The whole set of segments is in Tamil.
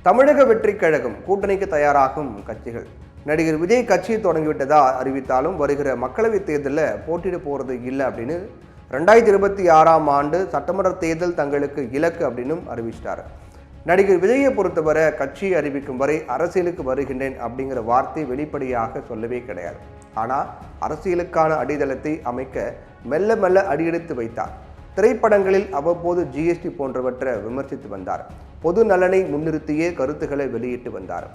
தமிழக வெற்றி கழகம் கூட்டணிக்கு தயாராகும் கட்சிகள். நடிகர் விஜய் கட்சியை தொடங்கிவிட்டதா அறிவித்தாலும் வருகிற மக்களவைத் தேர்தலில் போட்டியிட போகிறது இல்லை அப்படின்னு 2026ஆம் ஆண்டு சட்டமன்ற தேர்தல் தங்களுக்கு இலக்கு அப்படின்னு அறிவிச்சிட்டாரு. நடிகர் விஜயை பொறுத்தவரை கட்சியை அறிவிக்கும் வரை அரசியலுக்கு வருகின்றேன் அப்படிங்கிற வார்த்தை வெளிப்படையாக சொல்லவே கிடையாது. ஆனால் அரசியலுக்கான அடித்தளத்தை அமைக்க மெல்ல மெல்ல அடியெடுத்து வைத்தார். திரைப்படங்களில் அவ்வப்போது ஜிஎஸ்டி போன்றவற்றை விமர்சித்து வந்தார். பொது நலனை முன்னிறுத்தியே கருத்துக்களை வெளியிட்டு வந்தார்.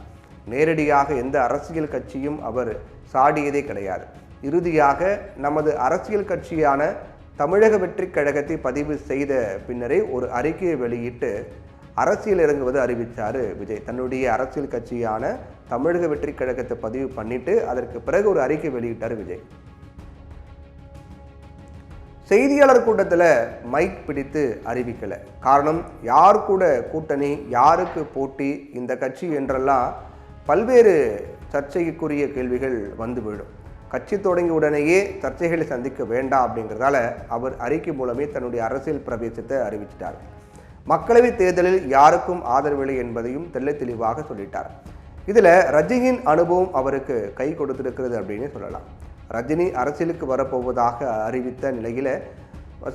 நேரடியாக எந்த அரசியல் கட்சியும் அவர் சாடியதே கிடையாது. இறுதியாக நமது அரசியல் கட்சியான தமிழக வெற்றி கழகத்தை பதிவு செய்த பின்னரே ஒரு அறிக்கையை வெளியிட்டு அரசியல் இறங்குவது அறிவித்தார் விஜய். தன்னுடைய அரசியல் கட்சியான தமிழக வெற்றி கழகத்தை பதிவு பண்ணிட்டு அதற்கு பிறகு ஒரு அறிக்கை வெளியிட்டார் விஜய். செய்தியாளர் கூட்டத்தில் மைக் பிடித்து அறிவிக்கலை. காரணம், யார் கூட கூட்டணி, யாருக்கு போட்டி, இந்த கட்சி என்றெல்லாம் பல்வேறு சர்ச்சைக்குரிய கேள்விகள் வந்து விடும். கட்சி தொடங்கிய உடனேயே சர்ச்சைகளை சந்திக்க வேண்டாம் அப்படிங்கிறதால அவர் அறிக்கை மூலமே தன்னுடைய அரசியல் பிரவேசத்தை அறிவிச்சிட்டார். மக்களவைத் தேர்தலில் யாருக்கும் ஆதரவில்லை என்பதையும் தெள்ள தெளிவாக சொல்லிட்டார். இதில் ரஜினியின் அனுபவம் அவருக்கு கை கொடுத்திருக்கிறது அப்படின்னு சொல்லலாம். ரஜினி அரசியலுக்கு வரப்போவதாக அறிவித்த நிலையில்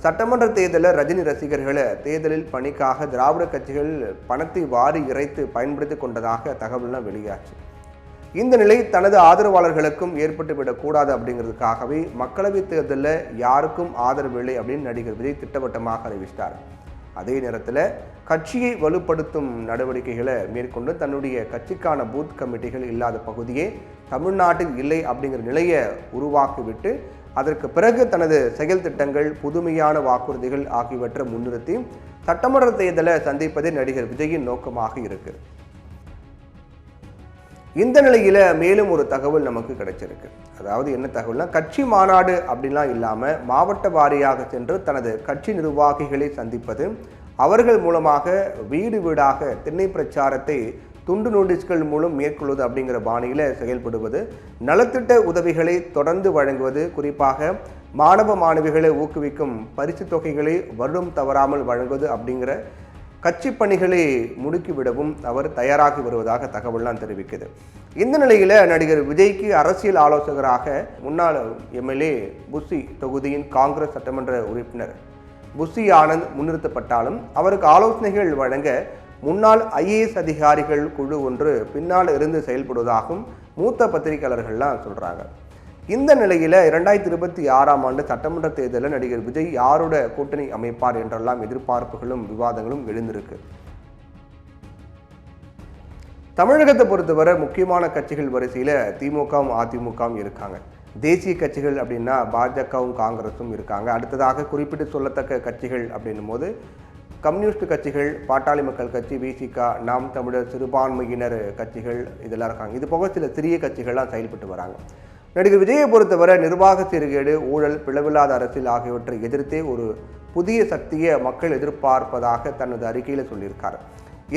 சட்டமன்ற தேர்தலில் ரஜினி ரசிகர்களை தேர்தலில் பணிக்காக திராவிட கட்சிகள் பணத்தை வாரி இறைத்து பயன்படுத்தி கொண்டதாக தகவல்லாம் வெளியாச்சு. இந்த நிலை தனது ஆதரவாளர்களுக்கும் ஏற்பட்டுவிடக்கூடாது அப்படிங்கிறதுக்காகவே மக்களவைத் தேர்தலில் யாருக்கும் ஆதரவில்லை அப்படின்னு நடிகர் விஜய் திட்டவட்டமாக அறிவித்தார். அதே நேரத்தில் கட்சியை வலுப்படுத்தும் நடவடிக்கைகளை மேற்கொண்டு தன்னுடைய கட்சிக்கான பூத் கமிட்டிகள் இல்லாத பகுதியே தமிழ்நாட்டில் இல்லை அப்படிங்கிற நிலையை உருவாக்கிவிட்டு அதற்கு பிறகு தனது செயல் திட்டங்கள், புதுமையான வாக்குறுதிகள் ஆகியவற்றை முன்னிறுத்தி சட்டமன்ற தேர்தலை சந்திப்பதே நடிகர் விஜயின் நோக்கமாக இருக்கு. இந்த நிலையில மேலும் ஒரு தகவல் நமக்கு கிடைச்சிருக்கு. அதாவது என்ன தகவல்னா, கட்சி மாநாடு அப்படின்லாம் இல்லாமல் மாவட்ட வாரியாக சென்று தனது கட்சி நிர்வாகிகளை சந்திப்பது, அவர்கள் மூலமாக வீடு வீடாக திண்ணை பிரச்சாரத்தை துண்டு நோட்டீஸ்கள் மூலம் மேற்கொள்வது அப்படிங்கிற பாணியில் செயல்படுவது, நலத்திட்ட உதவிகளை தொடர்ந்து வழங்குவது, குறிப்பாக மாணவ மாணவிகளை ஊக்குவிக்கும் பரிசு தொகைகளை வருடம் தவறாமல் வழங்குவது அப்படிங்கிற கட்சி பணிகளை முடுக்கிவிடவும் அவர் தயாராகி வருவதாக தகவல்லாம் தெரிவிக்குது. இந்த நிலையில் நடிகர் விஜய்க்கு அரசியல் ஆலோசகராக முன்னாள் எம்எல்ஏ புஸ்ஸி தொகுதியின் காங்கிரஸ் சட்டமன்ற உறுப்பினர் புஸ்ஸி ஆனந்த் முன்னிறுத்தப்பட்டாலும் அவருக்கு ஆலோசனைகள் வழங்க முன்னாள் ஐஏஎஸ் அதிகாரிகள் குழு ஒன்று பின்னால் இருந்து செயல்படுவதாகவும் மூத்த பத்திரிகையாளர்கள்லாம் சொல்கிறாங்க. இந்த நிலையில் 2026ஆம் ஆண்டு சட்டமன்ற தேர்தலில் நடிகர் விஜய் யாரோட கூட்டணி அமைப்பார் என்றெல்லாம் எதிர்பார்ப்புகளும் விவாதங்களும் எழுந்திருக்கு. தமிழகத்தை பொறுத்தவரை முக்கியமான கட்சிகள் வரிசையில் திமுகவும் அதிமுகவும் இருக்காங்க. தேசிய கட்சிகள் அப்படின்னா பாஜகவும் காங்கிரஸும் இருக்காங்க. அடுத்ததாக குறிப்பிட்டு சொல்லத்தக்க கட்சிகள் அப்படின்னும் போது கம்யூனிஸ்ட் கட்சிகள், பாட்டாளி மக்கள் கட்சி, விசிக, நாம் தமிழர், சிறுபான்மையினர் கட்சிகள் இதெல்லாம் இருக்காங்க. இது போக சில சிறிய கட்சிகள்லாம் செயல்பட்டு வராங்க. நடிகர் விஜயை பொறுத்தவரை நிர்வாக சீர்கேடு, ஊழல், பிளவில்லாத அரசியல் ஆகியவற்றை எதிர்த்தே ஒரு புதிய சக்தியை மக்கள் எதிர்பார்ப்பதாக தனது அறிக்கையில் சொல்லியிருக்கார்.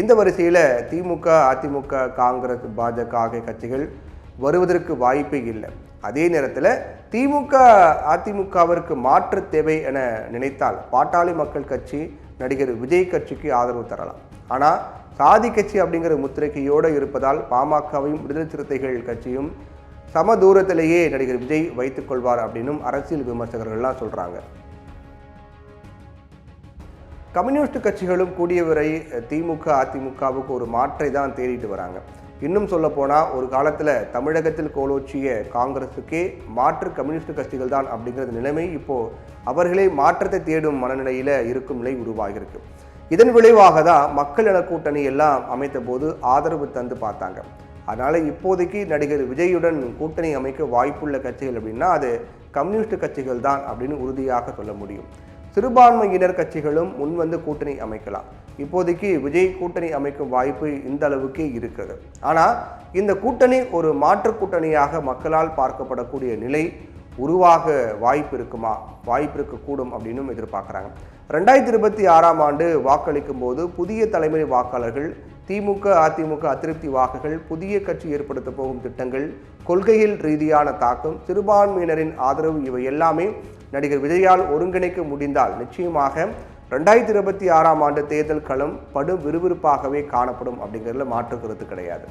இந்த வரிசையில் திமுக, அதிமுக, காங்கிரஸ், பாஜக ஆகிய கட்சிகள் வருவதற்கு வாய்ப்பே இல்லை. அதே நேரத்தில் திமுக அதிமுகவிற்கு மாற்று தேவை என நினைத்தால் பாட்டாளி மக்கள் கட்சி நடிகர் விஜய் கட்சிக்கு ஆதரவு தரலாம். ஆனால் சாதி கட்சி அப்படிங்கிற முத்திரைக்கையோடு இருப்பதால் பாமகவையும் விடுதலை சிறுத்தைகள் கட்சியும் சம தூரத்திலேயே நடிகர் விஜய் வைத்துக் கொள்வார் அப்படின்னும் அரசியல் விமர்சகர்கள்லாம் சொல்கிறாங்க. கம்யூனிஸ்ட் கட்சிகளும் கூடியவரை திமுக அதிமுகவுக்கு ஒரு மாற்றை தான் தேடிட்டு வராங்க. இன்னும் சொல்ல போனால் ஒரு காலத்தில் தமிழகத்தில் கோலோச்சிய காங்கிரஸுக்கே மாற்று கம்யூனிஸ்ட் கட்சிகள் தான் அப்படிங்கிறது நிலைமை இப்போது அவர்களே மாற்றத்தை தேடும் மனநிலையில் இருக்கும் நிலை உருவாகியிருக்கு. இதன் விளைவாக தான் மக்கள் நல கூட்டணி எல்லாம் அமைத்த போது ஆதரவு தந்து பார்த்தாங்க. அதனால் இப்போதைக்கு நடிகர் விஜயுடன் கூட்டணி அமைக்க வாய்ப்புள்ள கட்சிகள் அப்படின்னா அது கம்யூனிஸ்ட் கட்சிகள் தான் அப்படின்னு உறுதியாக சொல்ல முடியும். சிறுபான்மையினர் கட்சிகளும் முன்வந்து கூட்டணி அமைக்கலாம். இப்போதைக்கு விஜய் கூட்டணி அமைக்கும் வாய்ப்பு இந்த அளவுக்கே இருக்கிறது. ஆனால் இந்த கூட்டணி ஒரு மாற்று கூட்டணியாக மக்களால் பார்க்கப்படக்கூடிய நிலை உருவாக வாய்ப்பு இருக்குமா, வாய்ப்பு இருக்கக்கூடும் அப்படின்னும் எதிர்பார்க்குறாங்க. 2026ஆம் ஆண்டு வாக்களிக்கும் போது புதிய தலைமுறை வாக்காளர்கள், திமுக அதிமுக அதிருப்தி வாக்குகள், புதிய கட்சி ஏற்படுத்த போகும் திட்டங்கள், கொள்கையில் ரீதியான தாக்கம், சிறுபான்மையினரின் ஆதரவு இவை எல்லாமே நடிகர் விஜயால் ஒருங்கிணைக்க முடிந்தால் நிச்சயமாக 2026ஆம் ஆண்டு தேர்தல் களம் படு விறுவிறுப்பாகவே காணப்படும் அப்படிங்கிறதுல மாற்று கருத்து கிடையாது.